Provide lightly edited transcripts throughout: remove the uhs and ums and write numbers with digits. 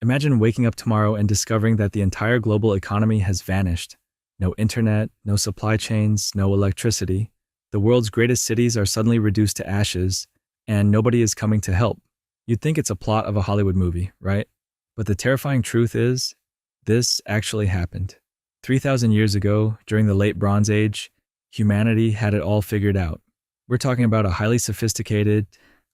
Imagine waking up tomorrow and discovering that the entire global economy has vanished. No internet, no supply chains, no electricity. The world's greatest cities are suddenly reduced to ashes, and nobody is coming to help. You'd think it's a plot of a Hollywood movie, right? But the terrifying truth is, this actually happened. 3,000 years ago, during the late Bronze Age, humanity had it all figured out. We're talking about a highly sophisticated,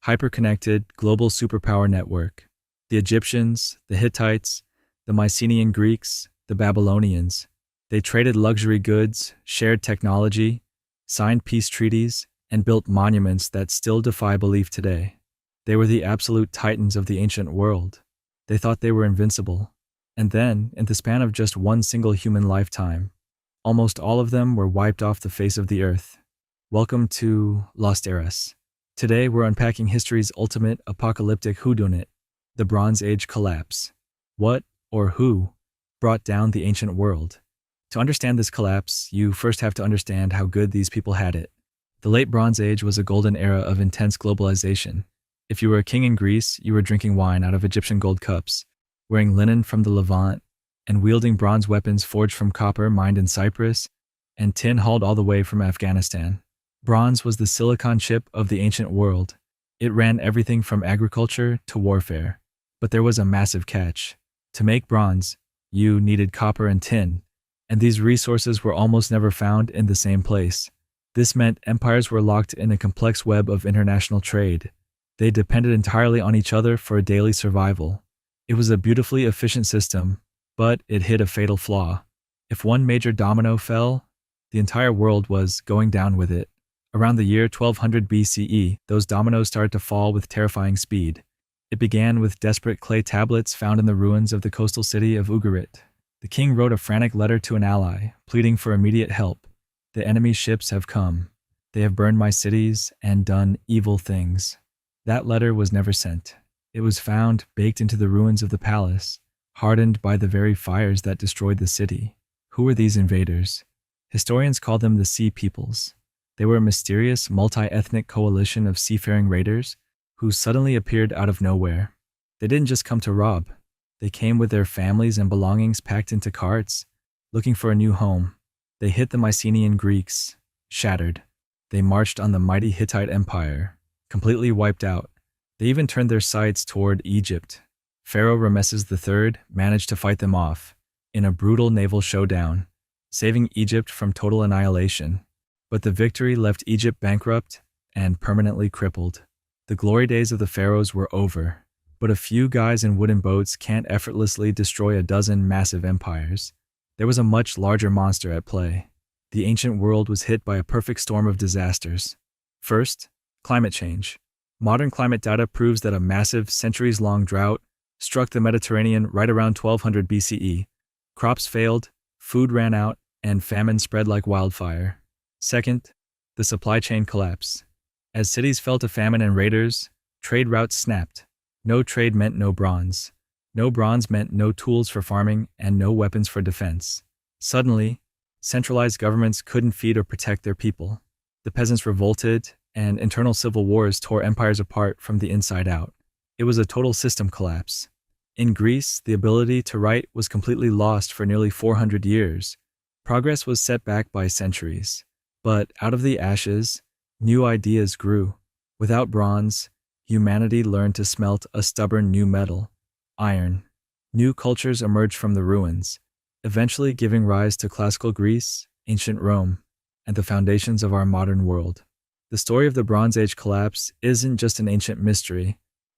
hyper-connected global superpower network. The Egyptians, the Hittites, the Mycenaean Greeks, the Babylonians. They traded luxury goods, shared technology, signed peace treaties, and built monuments that still defy belief today. They were the absolute titans of the ancient world. They thought they were invincible. And then, in the span of just one single human lifetime, almost all of them were wiped off the face of the earth. Welcome to Lost Eras. Today we're unpacking history's ultimate apocalyptic whodunit, the Bronze Age collapse. What, or who, brought down the ancient world? To understand this collapse, you first have to understand how good these people had it. The late Bronze Age was a golden era of intense globalization. If you were a king in Greece, you were drinking wine out of Egyptian gold cups, wearing linen from the Levant, and wielding bronze weapons forged from copper mined in Cyprus, and tin hauled all the way from Afghanistan. Bronze was the silicon chip of the ancient world. It ran everything from agriculture to warfare. But there was a massive catch. To make bronze, you needed copper and tin, and these resources were almost never found in the same place. This meant empires were locked in a complex web of international trade. They depended entirely on each other for daily survival. It was a beautifully efficient system, but it hid a fatal flaw. If one major domino fell, the entire world was going down with it. Around the year 1200 BCE, those dominoes started to fall with terrifying speed. It began with desperate clay tablets found in the ruins of the coastal city of Ugarit. The king wrote a frantic letter to an ally, pleading for immediate help. The enemy's ships have come. They have burned my cities and done evil things. That letter was never sent. It was found baked into the ruins of the palace, hardened by the very fires that destroyed the city. Who were these invaders? Historians call them the Sea Peoples. They were a mysterious, multi-ethnic coalition of seafaring raiders who suddenly appeared out of nowhere. They didn't just come to rob. They came with their families and belongings packed into carts, looking for a new home. They hit the Mycenaean Greeks, shattered. They marched on the mighty Hittite Empire, completely wiped out. They even turned their sights toward Egypt. Pharaoh Ramesses III managed to fight them off in a brutal naval showdown, saving Egypt from total annihilation. But the victory left Egypt bankrupt and permanently crippled. The glory days of the pharaohs were over, but a few guys in wooden boats can't effortlessly destroy a dozen massive empires. There was a much larger monster at play. The ancient world was hit by a perfect storm of disasters. First, climate change. Modern climate data proves that a massive, centuries-long drought struck the Mediterranean right around 1200 BCE. Crops failed, food ran out, and famine spread like wildfire. Second, the supply chain collapse. As cities fell to famine and raiders, trade routes snapped. No trade meant no bronze. No bronze meant no tools for farming and no weapons for defense. Suddenly, centralized governments couldn't feed or protect their people. The peasants revolted, and internal civil wars tore empires apart from the inside out. It was a total system collapse. In Greece, the ability to write was completely lost for nearly 400 years. Progress was set back by centuries. But out of the ashes, new ideas grew. Without bronze, humanity learned to smelt a stubborn new metal, iron. New cultures emerged from the ruins, eventually giving rise to classical Greece, ancient Rome, and the foundations of our modern world. The story of the Bronze Age collapse isn't just an ancient mystery,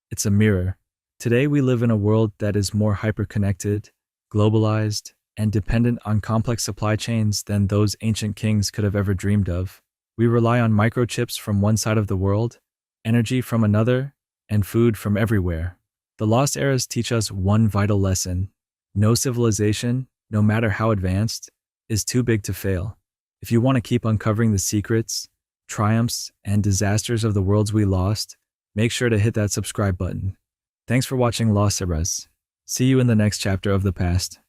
it's a mirror. Today we live in a world that is more hyper-connected, globalized, and dependent on complex supply chains than those ancient kings could have ever dreamed of. We rely on microchips from one side of the world, energy from another, and food from everywhere. The lost eras teach us one vital lesson. No civilization, no matter how advanced, is too big to fail. If you want to keep uncovering the secrets, triumphs, and disasters of the worlds we lost, make sure to hit that subscribe button. Thanks for watching Lost Eras. See you in the next chapter of the past.